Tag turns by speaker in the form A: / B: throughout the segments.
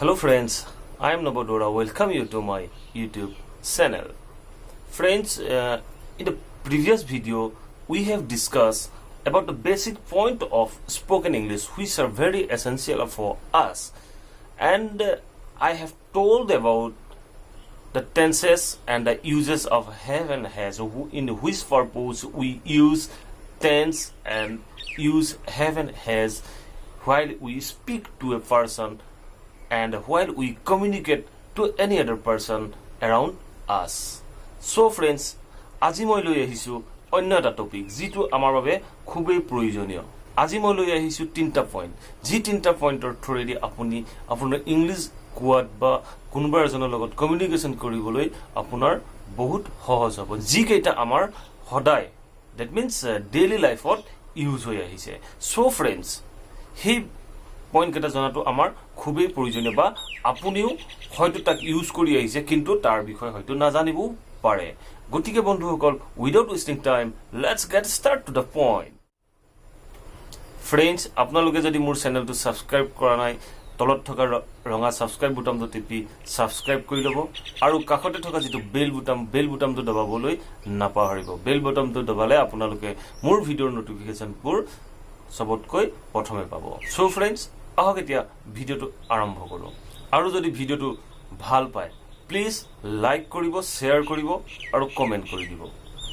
A: Hello friends, I am Nava. Welcome you to my YouTube channel. Friends, in the previous video, we have discussed about the basic point of spoken English which are very essential for us. And I have told about the tenses and the uses of have and has, in which purpose we use tense and use have and has while we speak to a person and while we communicate to any other person around us. So friends, আজি মই লৈ আহিছো অন্য এটা topic যেটো আমাৰ বাবে খুবেই প্ৰয়োজনীয়। আজি মই লৈ আহিছো তিনটা পইণ্ট, যি তিনটা পইণ্টৰ থ্ৰুৰেদি আপুনি আপোনাৰ ইংলিশ কোৱাত বা কোনোবা এজনৰ লগত কমিউনিকেশ্যন কৰিবলৈ আপোনাৰ বহুত সহজ হ'ব, যি কেইটা আমাৰ সদায় দ্যাট মিন্স ডেইলি লাইফত ইউজ হৈ আহিছে। সো ফ্ৰেণ্ডছ, সেই পইণ্ট কেইটা জনাটো আমাৰ খুবেই প্ৰয়োজনীয় বা আপুনিও হয়তো তাক ইউজ কৰি আহিছে কিন্তু তাৰ বিষয়ে হয়তো নাজানিবও পাৰে। গতিকে বন্ধুসকল, without wasting time, let's gate start to the point. Friends, আপোনালোকে যদি মোৰ চেনেলটো ছাবস্ক্ৰাইব কৰা নাই, তলত থকা ৰঙা ছাবস্ক্ৰাইব বুটামটো টিপি ছাবস্ক্ৰাইব কৰি ল'ব আৰু কাষতে থকা যিটো বেল বুটামটো দবাবলৈ নাপাহৰিব। বেল বুটামটো দবালে আপোনালোকে মোৰ ভিডিঅ'ৰ নটিফিকেশ্যনবোৰ সবতকৈ প্ৰথমে পাব। সো ফ্ৰেণ্ডছ, আহক এতিয়া ভিডিঅ'টো আৰম্ভ কৰোঁ। আৰু যদি ভিডিঅ'টো ভাল পায় প্লিজ লাইক কৰিব, শ্বেয়াৰ কৰিব আৰু কমেণ্ট কৰি দিব।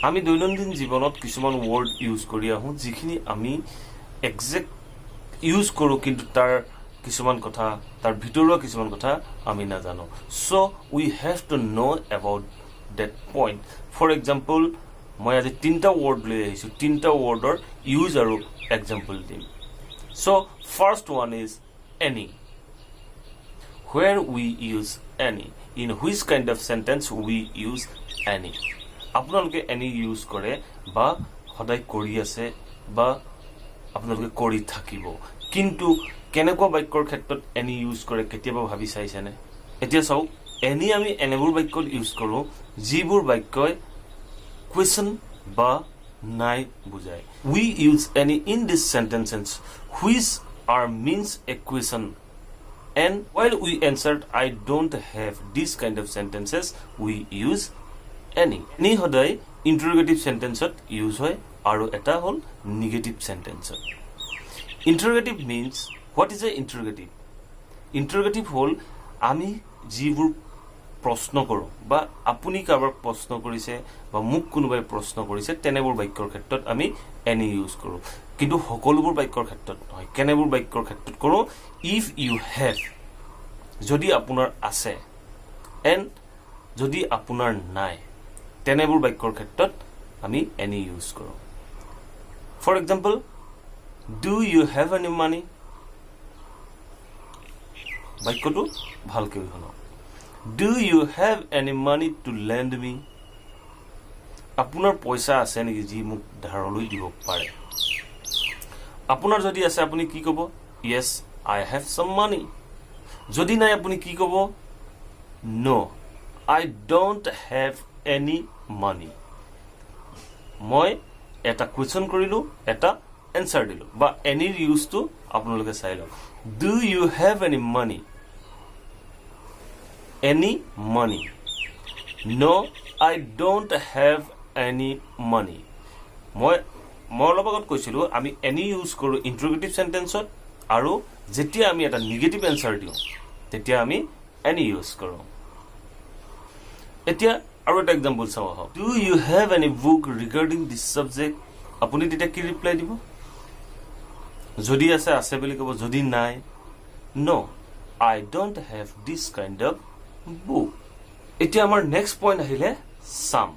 A: আমি দৈনন্দিন জীৱনত কিছুমান ৱৰ্ড ইউজ কৰি আহোঁ যিখিনি আমি একজেক্ট ইউজ কৰোঁ কিন্তু তাৰ কিছুমান কথা, তাৰ ভিতৰুৱা কিছুমান কথা আমি নাজানো। So' we have to know' about that point. For example, মই আজি তিনিটা ৱৰ্ড লৈ আহিছোঁ, তিনিটা ৱৰ্ডৰ ইউজ আৰু এক্সাম্পল দিম। So' first one is any. Where we use any, in which kind of sentence we use any. আপোনালোকে any use কৰে বা সদায় কৰি আছে বা আপোনালোকে কৰি থাকিব, কিন্তু কেনেকুৱা বাক্যৰ ক্ষেত্ৰত any use কৰে কেতিয়াবা ভাবি চাইছেনে? এতিয়া চাওক, any আমি এনেবোৰ বাক্যত ইউজ কৰোঁ যিবোৰ বাক্যই কুৱেশ্যন বা নাই বুজায়। We use any in these sentences which are means a question. And while we answered I don't have these kind of sentences, we use any. Any সদায় interrogative sentence use হয় আৰু এটা হ'ল negative sentence. Interrogative means, what is a interrogative? Interrogative হ'ল আমি যিবোৰ প্ৰশ্ন কৰোঁ বা আপুনি কাৰোবাক প্ৰশ্ন কৰিছে বা মোক কোনোবাই প্ৰশ্ন কৰিছে তেনেবোৰ বাক্যৰ ক্ষেত্ৰত আমি any ইউজ কৰোঁ, কিন্তু সকলোবোৰ বাক্যৰ ক্ষেত্ৰত নহয়। কেনেবোৰ বাক্যৰ ক্ষেত্ৰত কৰোঁ? ইফ ইউ হেভ, যদি আপোনাৰ আছে, এণ্ড যদি আপোনাৰ নাই, তেনেবোৰ বাক্যৰ ক্ষেত্ৰত আমি any ইউজ কৰোঁ। For example, do you have any money? বাক্যটো ভালকৈ শুনক। Do you have any money to lend me? আপোনাৰ পইচা আছে নেকি যি মোক ধাৰলৈ দিব পাৰে? আপোনাৰ যদি আছে আপুনি কি ক'ব? য়েছ আই হেভ চাম মানি। যদি নাই আপুনি কি ক'ব? নো I don't have any money. মই এটা কুৱেশ্যন কৰিলোঁ, এটা এনচাৰ দিলোঁ, বা এনিৰ ইউজটো আপোনালোকে চাই লওক। Do you have any money? Any money? No I don't have any money. মই অলপ আগত কৈছিলোঁ আমি এনি ইউজ কৰোঁ ইণ্টাৰগেটিভ চেণ্টেন্সত, আৰু যেতিয়া আমি এটা নিগেটিভ এনচাৰ দিওঁ তেতিয়া আমি এনি ইউজ কৰোঁ। এতিয়া আৰু এটা এক্সাম্পল চাওঁ আহক। Do you have any book regarding this subject? আপুনি তেতিয়া কি ৰিপ্লাই দিব? যদি আছে আছে বুলি ক'ব, যদি নাই no I don't have this kind of book. এতিয়া আমাৰ নেক্সট পইণ্ট আহিলে চাম।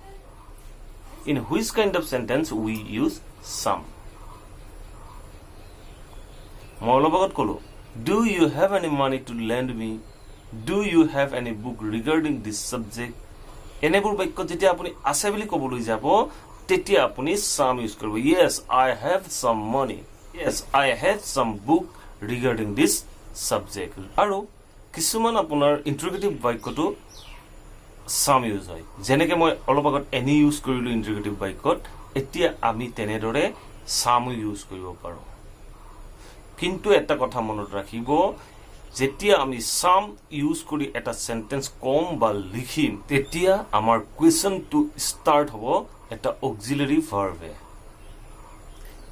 A: In which kind of sentence we use some? মই অলপ আগত ক'লো, do you have any money to lend me? Do you have any book regarding this subject? এনেবোৰ বাক্যত যেতিয়া আপুনি আছে বুলি ক'বলৈ যাব তেতিয়া আপুনি some ইউজ কৰিব। Yes, I have some money. Yes, I have some book regarding this subject. আৰু কিছুমান আপোনাৰ ইণ্টাৰগেটিভ বাক্যটো সাম ইউজ হয়, যেনেকৈ মই অলপ আগত এনি ইউজ কৰিলোঁ ইণ্টাৰগেটিভ বাক্যত, এতিয়া আমি তেনেদৰে সামো ইউজ কৰিব পাৰোঁ। কিন্তু এটা কথা মনত ৰাখিব, যেতিয়া আমি some ইউজ কৰি এটা সেন্টেন্স কম বা লিখিম তেতিয়া আমাৰ কোৱেশ্চন টু ষ্টাৰ্ট হ'ব এটা অক্সিলাৰি verb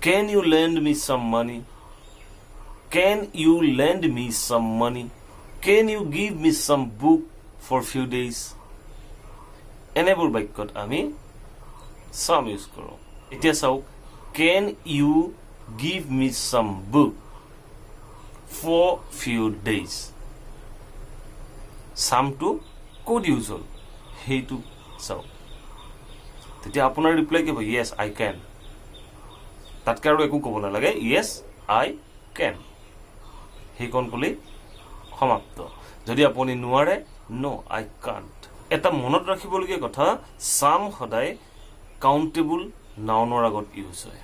A: Can you lend me some money? Can you lend me some money? Can you give me some book for few days? এনেবোৰ বাক্যত আমি some ইউজ কৰোঁ এতিয়া চাওক Can you give me some book for few days? Some to code use হ'ল সেইটো চাওক তেতিয়া আপোনাৰ ৰিপ্লাই কি হ'ব Yes, I can তাতকে আৰু একো ক'ব নালাগে Yes, I can সেইকণ ক'লেই সমাপ্ত যদি আপুনি নোৱাৰে No, I can't এটা মনত ৰাখিবলগীয়া কথা some সদায় কাউন্টেবল নাউনৰ আগত ইউজ হয়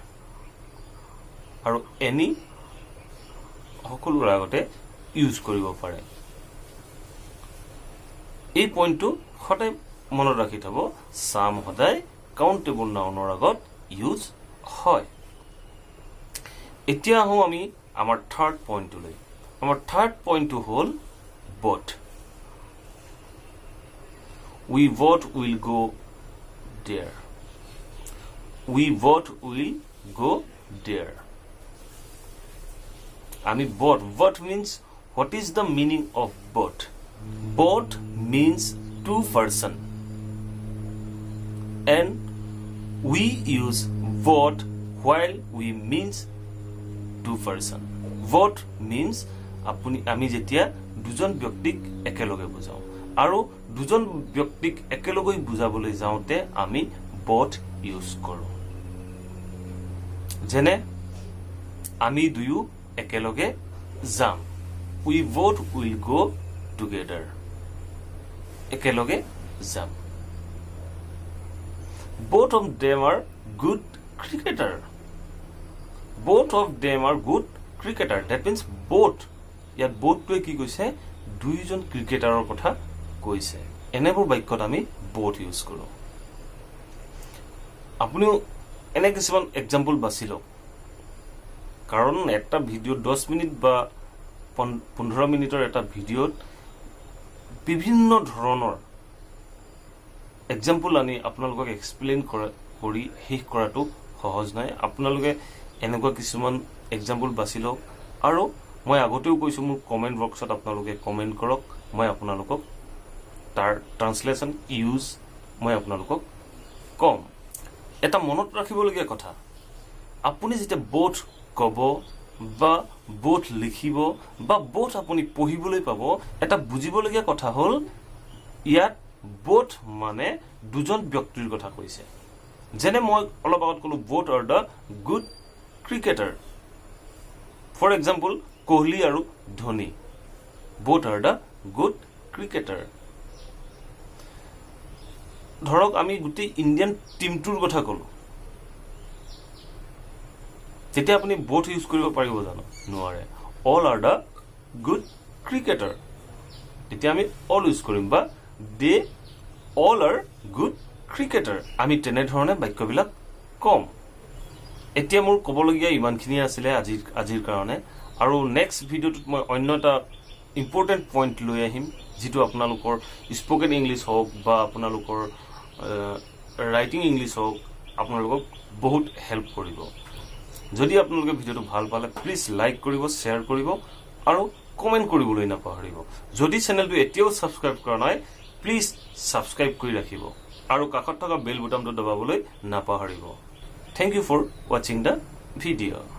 A: আৰু এনি সকলোৰ আগতে ইউজ কৰিব পাৰে এই পইণ্টটো সদায় মনত ৰাখি থব some সদায় কাউন্টেবল নাউনৰ আগত ইউজ হয় এতিয়া আহোঁ আমি আমাৰ থাৰ্ড পইণ্টলৈ আমাৰ থাৰ্ড পইণ্টটো হ'ল both we both will go there we both will go there আমি both means what is the meaning of both means two person and we use both while we means two person both means আমি যেতিয়া দুজন ব্যক্তিক একেলগে বুজাও আৰু দুজন ব্যক্তিক একেলগে বুজাবলৈ যাওঁতে আমি both ইউজ কৰোঁ যেনে আমি দুয়ো একেলগে যাম we both will go together একেলগে যাম both of them are good cricketer that means both ইয়াত bothটোৱে কি কৈছে দুইজন ক্ৰিকেটাৰৰ কথা কৈছে এনেবোৰ বাক্যত আমি both ইউজ কৰোঁ আপুনিও এনে কিছুমান এক্সাম্পল বাছি লওক কাৰণ এটা ভিডিও 10 মিনিট বা 15 মিনিটৰ এটা ভিডিওত বিভিন্ন ধৰণৰ এক্সাম্পল আনি আপোনালোকক এক্সপ্লেইন কৰি শেষ কৰাটো সহজ নাই আপোনালোকে এনেকুৱা কিছুমান এক্সাম্পল বাছি লওক আৰু মই আগতেও কৈছো মোৰ কমেন্ট বক্সত আপোনালোকে কমেন্ট কৰক মই আপোনালোকক তাৰ ট্ৰান্সলেচন ইউজ মই আপোনালোকক কম এটা মনত ৰাখিবলগীয়া কথা আপুনি যেতিয়া both কব বা both লিখিব বা both আপুনি পঢ়িবলৈ পাব এটা বুজিবলগীয়া কথা হ'ল ইয়াত both মানে দুজন ব্যক্তিৰ কথা কৈছে যেনে মই অলপ আগত ক'লো both are the good cricketer for example Kohli আৰু Dhoni both are the good cricketer ধৰক আমি গোটেই ইন্ডিয়ান টিমটোৰ কথা ক'লো তেতিয়া আপুনি both ইউজ কৰিব পাৰিব জানো নোৱাৰে all are the good cricketer তেতিয়া আমি all ইউজ কৰিম বা they all are good cricketer আমি তেনে ধৰণে বাক্যবিলাক কম এতিয়া মোৰ ক'বলগীয়া ইমানখিনি আছিল আজিৰ কাৰণে আৰু নেক্সট ভিডিওটোত মই অন্য এটা ইম্পৰ্টেন্ট পইণ্ট লৈ আহিম যেটো আপোনালোকৰ স্পোকেন ইংলিশ হওক বা আপোনালোকৰ ৰাইটিং ইংলিশ হওক আপোনালোকক বহুত হেল্প কৰিব যদি আপোনালোকে ভিডিওটো ভাল পালে প্লিজ লাইক কৰিব শেয়াৰ কৰিব আৰু কমেন্ট কৰিবলৈ নাপাহৰিব যদি চেনেলটো এতিয়াও সাবস্ক্ৰাইব কৰা নাই প্লিজ সাবস্ক্ৰাইব কৰি ৰাখিব আৰু কাষত থকা বেল বুটামটো দবাবলৈ নাপাহৰিব Thank you for watching the video.